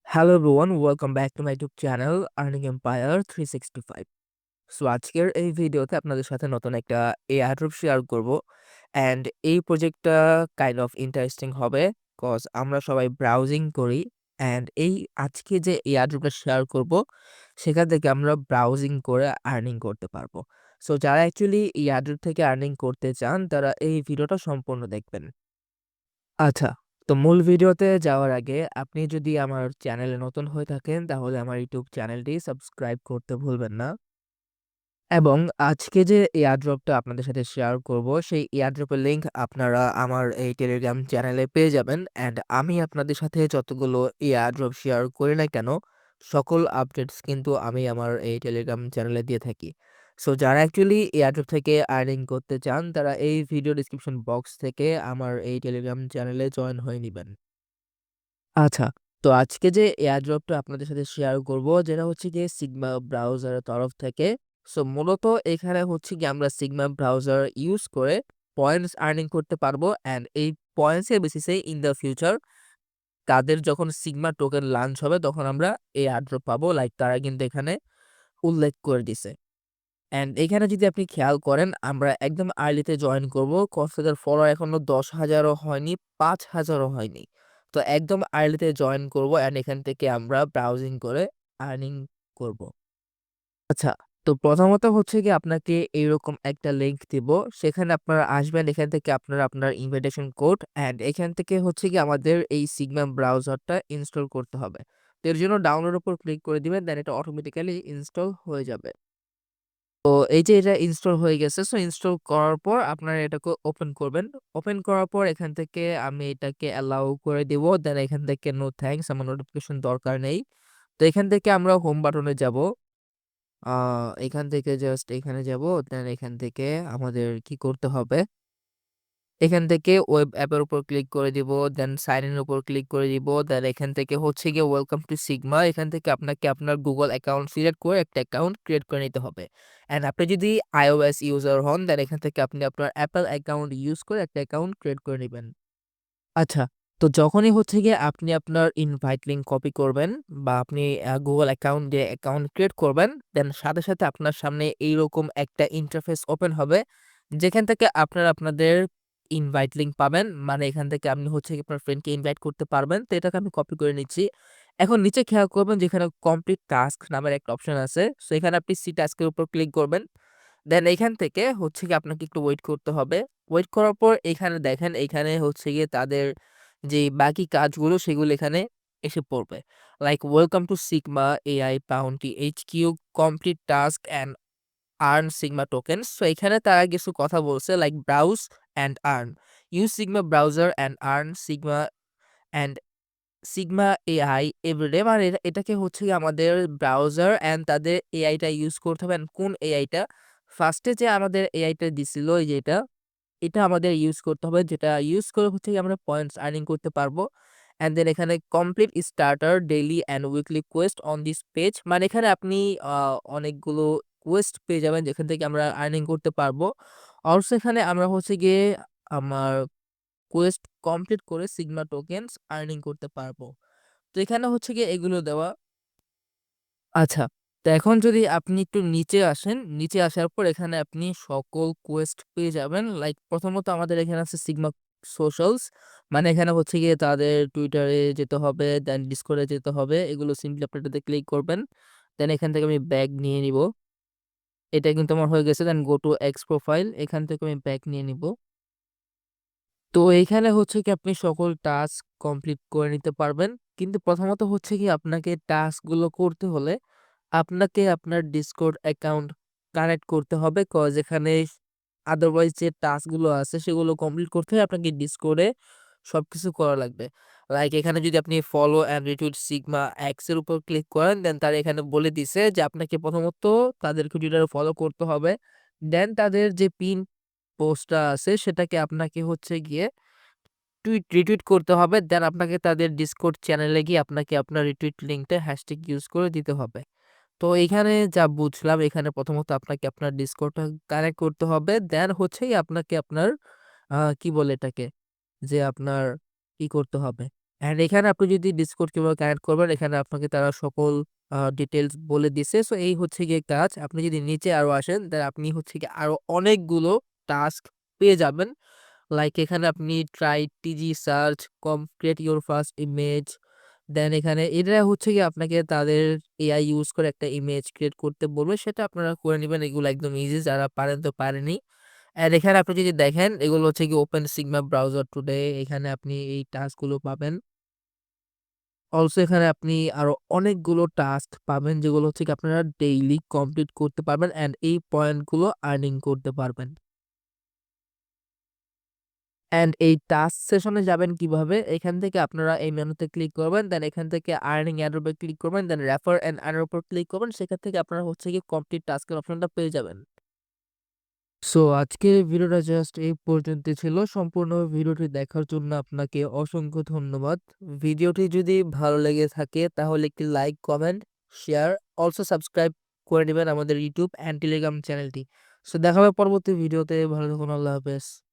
Hello everyone, welcome back to my YouTube channel earning empire 365। So আজকের এই ভিডিওতে আপনাদের সাথে নতুন একটা এয়ারড্রপ শেয়ার করব। অ্যান্ড এই প্রজেক্টটা কাইন্ড অফ ইন্টারেস্টিং হবে, কজ আমরা সবাই ব্রাউজিং করি। অ্যান্ড এই আজকে যে এয়ারড্রপটা শেয়ার করব, সেখান থেকে আমরা ব্রাউজিং করে আর্নিং করতে পারবো। সো যারা অ্যাকচুয়ালি এয়ারড্রপ থেকে আর্নিং করতে চান, তারা এই ভিডিওটা সম্পূর্ণ দেখবেন। আচ্ছা, তো মূল ভিডিওতে যাওয়ার আগে আপনি যদি আমার চ্যানেলে নতুন হয়ে থাকেন, তাহলে আমার ইউটিউব চ্যানেলটি সাবস্ক্রাইব করতে ভুলবেন না। এবং আজকে যে এয়ারড্রপটা আপনাদের সাথে শেয়ার করব, সেই এয়ারড্রপের লিঙ্ক আপনারা আমার এই টেলিগ্রাম চ্যানেলে পেয়ে যাবেন। অ্যান্ড আমি আপনাদের সাথে যতগুলো এয়ারড্রপ শেয়ার করি না কেন, সকল আপডেটস কিন্তু আমি আমার এই টেলিগ্রাম চ্যানেলে দিয়ে থাকি। সো যারা অ্যাকচুয়ালি এয়ারড্রপ থেকে আর্নিং করতে চান, তারা এই ভিডিও ডিসক্রিপশন বক্স থেকে আমার এই টেলিগ্রাম চ্যানেলে জয়েন হয়ে নিবেন। আচ্ছা, তো আজকে যে এয়ারড্রপটা আপনাদের সাথে শেয়ার করব, যেটা হচ্ছে গিয়ে সিগমা ব্রাউজারের তরফ থেকে। সো মূলত এখানে হচ্ছে গিয়ে আমরা সিগমা ব্রাউজার ইউজ করে পয়েন্টস আর্নিং করতে পারবো। অ্যান্ড এই পয়েন্টস এর বেসিসে ইন দ্য ফিউচার তাদের যখন সিগমা টোকেন লঞ্চ হবে, তখন আমরা এই এয়ারড্রপ পাবো। লাইক তারা কিন্তু এখানে উল্লেখ করে দিছে। অ্যান্ড এখানে যদি আপনি খেয়াল করেন, আমরা একদম আর্লিতে জয়েন করব। কক্সবাজার ফলোয়ার এখনো ১০,০০০ও হয়নি, ৫,০০০ও হয়নি। তো একদম আর্লিতে জয়েন করব অ্যান্ড এখান থেকে আমরা ব্রাউজিং করে আর্নিং করব। আচ্ছা, তো প্রথমত হচ্ছে গিয়ে আপনাকে এইরকম একটা লিঙ্ক দিব। সেখানে আপনারা আসবেন, এখান থেকে আপনারা আপনার ইনভাইটেশন কোড অ্যান্ড এখান থেকে হচ্ছে গিয়ে আমাদের এই সিগমা ব্রাউজারটা ইনস্টল করতে হবে। তো এর জন্য ডাউনলোড উপর ক্লিক করে দিবেন, দেন এটা অটোমেটিক্যালি ইনস্টল হয়ে যাবে। তো এই যে এটা ইনস্টল হয়ে গেছে। সো ইনস্টল করার পর আপনারা এটাকে ওপেন করবেন। ওপেন করার পর এখান থেকে আমি এটাকে অ্যালাউ করে দিব। দেন এখান থেকে নো থ্যাংকস, আমার নোটিফিকেশন দরকার নেই। তো এখান থেকে আমরা হোম বাটনে যাব। আ এখান থেকে জাস্ট এখানে যাব। দেন এখান থেকে আমাদের কি করতে হবে? এখান থেকে ওয়েব অ্যাপের উপর ক্লিক করে দিব। দেন সাইন ইন এর উপর ক্লিক করে দিব। দেন এখান থেকে হচ্ছে গিয়ে ওয়েলকাম টু সিগমা। এখান থেকে আপনাকে আপনার Google অ্যাকাউন্ট সিলেক্ট করে একটা অ্যাকাউন্ট ক্রিয়েট করে নিতে হবে। অ্যান্ড আপনি যদি iOS ইউজার হন, দেন এখান থেকে আপনি আপনার Apple অ্যাকাউন্ট ইউজ করে একটা অ্যাকাউন্ট ক্রিয়েট করে নিবেন। আচ্ছা, তো যখনই হচ্ছে গিয়ে আপনি আপনার ইনভাইট লিঙ্ক কপি করবেন বা আপনি Google অ্যাকাউন্ট দিয়ে অ্যাকাউন্ট ক্রিয়েট করবেন, দেন সাথে, সাথে আপনার সামনে এইরকম একটা ইন্টারফেস ওপেন হবে, যেখান থেকে আপনারা আপনাদের ইনভাইট লিঙ্ক পাবেন। মানে এখান থেকে আপনি হচ্ছে গিয়ে আপনার ফ্রেন্ডকে ইনভাইট করতে পারবেন। তো এটাকে আমি কপি করে নিচ্ছি। এখন নিচে খেয়াল করবেন, যেখানে কমপ্লিট টাস্ক নামের একটা অপশন আছে। সো এখানে আপনি সি টাস্কের উপর ক্লিক করবেন। দেন এইখান থেকে হচ্ছে গিয়ে আপনাকে একটু ওয়েট করতে হবে। ওয়েট করার পর এখানে দেখেন, এইখানে হচ্ছে গিয়ে তাদের যে বাকি কাজগুলো সেগুলো এখানে এসে পড়বে। Like welcome to Sigma AI bounty HQ complete task and earn Sigma tokens. So এখানে তারা কিছু কথা বলছে, like browse and earn. Use Sigma browser and earn Sigma and Sigma AI everyday. মানে এটাকে হচ্ছে গিয়ে আমাদের ব্রাউজার অ্যান্ড তাদের এআইটা ইউজ করতে হবে। অ্যান্ড কোন এআইটা? ফার্স্টে যে আমাদের এআইটা দিছিল, এই যে এটা আমাদের ইউজ করতে হবে। যেটা ইউজ করে হচ্ছে গিয়ে আমরা পয়েন্টস আর্নিং করতে পারবো। অ্যান্ড দেন এখানে complete starter daily and weekly Quest on this page. মানে এখানে আপনি অনেকগুলো কোয়েস্ট পেয়ে যাবেন, যেখান থেকে আমরা আর্নিং করতে পারবো। অলসো এখানে আমরা হচ্ছে গিয়ে আমার কোয়েস্ট কমপ্লিট করে সিগমা টোকেনস আর্নিং করতে পারবো। তো এখানে হচ্ছে গিয়ে এগুলো দেওয়া। আচ্ছা, তো এখন যদি আপনি একটু নিচে আসেন, নিচে আসার পর এখানে আপনি সকল কোয়েস্ট পেয়ে যাবেন। লাইক প্রথমত আমাদের এখানে আছে সিগমা সোশ্যালস। মানে এখানে হচ্ছে গিয়ে তাদের টুইটারে যেতে হবে, দেন ডিসকর্ডে যেতে হবে। এগুলো সিম্পলি আপনি এটাতে ক্লিক করবেন। দেন এখান থেকে আমি ব্যাক নিয়ে নিব। এটা কিন্তু আমার হয়ে গেছে। দেন গো টু এক্স প্রোফাইল, এখান থেকে আমি ব্যাক নিয়ে নিব। তো এইখানে হচ্ছে কি আপনি সকল টাস্ক কমপ্লিট করে নিতে পারবেন। কিন্তু প্রথমত হচ্ছে কি আপনাকে টাস্কগুলো করতে হলে আপনাকে আপনার Discord অ্যাকাউন্ট কানেক্ট করতে হবে। কজ এখানে আদারওয়াইজ যে টাস্কগুলো আছে সেগুলো কমপ্লিট করতে হলে আপনাকে Discord এ সবকিছু করা লাগবে। লাইক এখানে যদি আপনি follow and retweet sigma x এর উপর ক্লিক করেন, দেন তারা এখানে বলে দিছে যে আপনাকে প্রথমত তাদেরকে টুইটারে ফলো করতে হবে। দেন তাদের যে পিন পোস্টটা আছে সেটাকে আপনাকে হচ্ছে গিয়ে রিটুইট করতে হবে। দেন আপনাকে তাদের Discord চ্যানেলে গিয়ে আপনাকে আপনার রিটুইট লিঙ্কটা হ্যাশট্যাগ ইউজ করে দিতে হবে। তো এইখানে যা বুঝলাম, এখানে প্রথমত আপনাকে আপনার Discord-টা কানেক্ট করতে হবে। দেন হচ্ছেই আপনাকে আপনার কি বলে এটাকে? যে আপনার করতে হবে? অ্যান্ড এখানে আপনি যদি Discord কিভাবে কানেক্ট করবেন, এখানে আপনাকে তারা সকল ডিটেইলস বলে দিছে। সো এই হচ্ছে গিয়ে কাজ। আপনি যদি নিচে আরো আসেন, দেন আপনি হচ্ছে গিয়ে আরো অনেকগুলো টাস্ক পেয়ে যাবেন। লাইক এখানে আপনি ট্রাই টিজি search, create your first image. Then এখানে এরা হচ্ছে গিয়ে আপনাকে তাদের এআই ইউজ করে একটা ইমেজ ক্রিয়েট করতে বলবে। সেটা আপনারা করে নিবেন। এগুলো একদম ইজি। যারা পারেন তো পারেনই। অ্যান্ড এখানে আপনি যদি দেখেন, এগুলো হচ্ছে গিয়ে ওপেন সিগমা ব্রাউজার টুডে। এখানে আপনি এই টাস্কগুলো পাবেন। অলসো এখানে আপনি আরো অনেকগুলো টাস্ক পাবেন, যেগুলো হচ্ছে গিয়ে আপনারা ডেইলি কমপ্লিট করতে পারবেন অ্যান্ড এই পয়েন্টগুলো আর্নিং করতে পারবেন। অ্যান্ড এই টাস্ক সেশনে যাবেন কিভাবে? এখান থেকে আপনারা এই মেনুতে ক্লিক করবেন। দেন এখান থেকে আর্নিং এর উপর ক্লিক করবেন। দেন রেফার অ্যান্ড আর্ন এর উপর ক্লিক করবেন। সেখান থেকে আপনারা হচ্ছে গিয়ে কমপ্লিট টাস্কের অপশনটা পেয়ে যাবেন। সো আজকের ভিডিওটা জাস্ট এই পর্যন্তই ছিল। সম্পূর্ণ ভিডিওটি দেখার জন্য আপনাকে অসংখ্য ধন্যবাদ। ভিডিওটি যদি ভালো লেগে থাকে তাহলে একটি like, comment, share, also subscribe করে নিবেন আমাদের ইউটিউব অ্যান্ড টেলিগ্রাম চ্যানেলটি। সো দেখা হবে পরবর্তী ভিডিওতে। ভালো থাকুন। আল্লাহ হাফেজ।